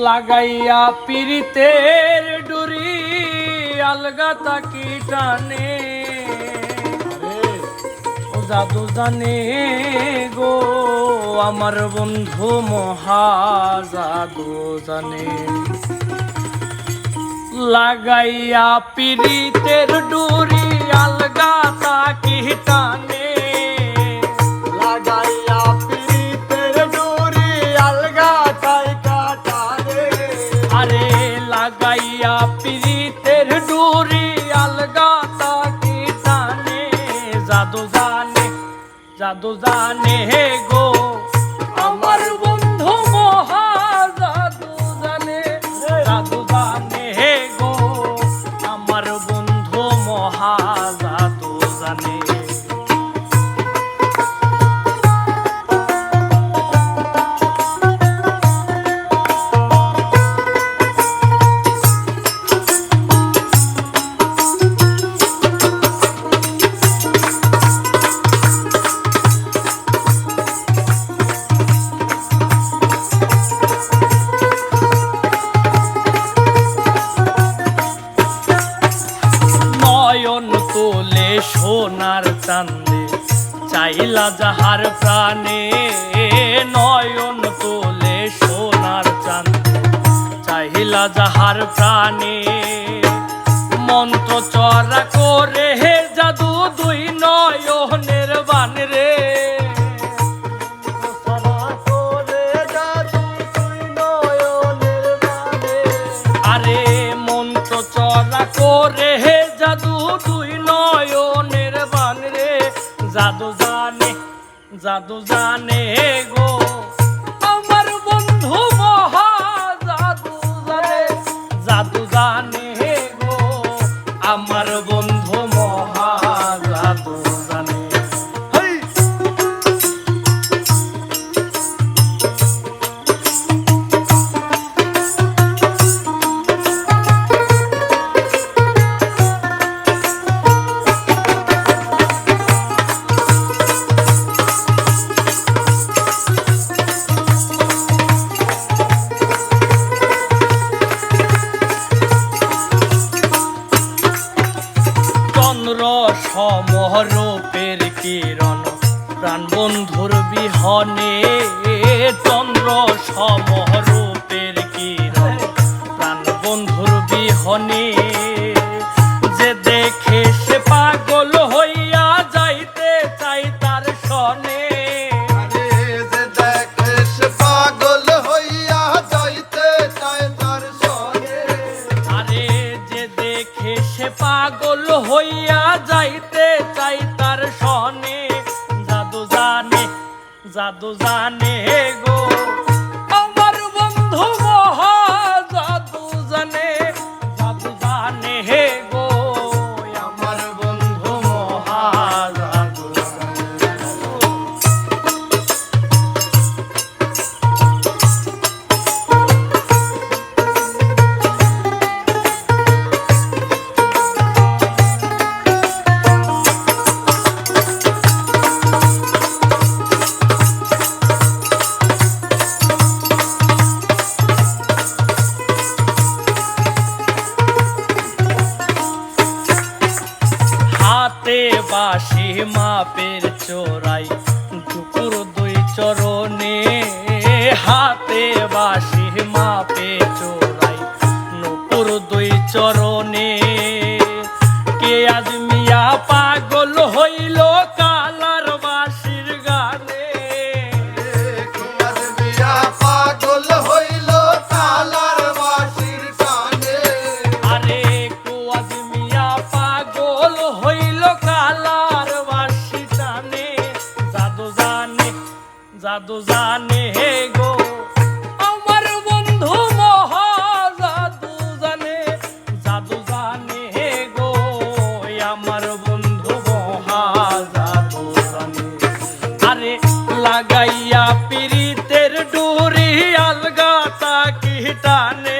লাগাইয়া পিরিতের ডুরি আলগা তাকি টানে ও জাদু জানে গো আমার বন্ধু মহা জাদু জানে। লাগাইয়া পিরিতের ডুরি আলগা তাকি টানে লাগাইয়া পিরিতের ডুরি আলগা তাইকা টানে আরে লাগাইয়া পিরিতের ডুরি আলগা তাকি টানে জাদু জানে জাদু জানে গো আমার বন্ধু মহা জাদু জানে জাদু জানে গো আমার বন্ধু মহা জাদু জানে। নয়ন তোলে সোনার চাঁদে চাইলা যাহার প্রাণে নয়ন তোলে সোনার চাঁদে চাইলা যাহার প্রাণে মন্ত্র চরা করে হে জাদু দুই নয়নের বান রে আরে মন্ত্র চরা করে হে জাদু দুই নয়নের বান রে জাদু জানে জাদু জানে গো আমার বন্ধু মহা জাদু জানে জাদু জানে গো আমার বন্ধু মহা জাদু জানে। হেই সমরূপের কিরণ প্রাণ বন্ধুর বিহনে চন্দ্র সমরূপের কিরণ প্রাণ বন্ধুর বিহনে যে দেখে সে পাগল হইয়া যাইতে চাই তার সনে আরে যে দেখে সে পাগল হইয়া যাইতে চায় তার সনে আরে যে দেখে সে পাগল হইয়া যাইতে চাই তার সনে জাদু জানে জাদু জানে গো আমার বন্ধু মহা জাদু জানে জাদু জানে গো আমার বন্ধু মহা জাদু জানে। হাতে বাঁশি মাপের চোরাই দুপুর দুই চরণে হাতে বাঁশি মাপে চোরাই নুপুর দুই চরণে কে আজ মিয়া পাগল হইল কালার বাঁশির গানে আজ মিয়া পাগল হইল কালার বাঁশির টানে আরে কুয়াজ মিয়া পাগল হইল কালার বাঁশি টানে জাদু জানে জাদু জানে গো আমার বন্ধু মহা জাদু জানে জাদু জানে গো আমার বন্ধু মহা জাদু জানে। আরে লাগাইয়া পিরিতের ডুরি আলগা তাকি টানে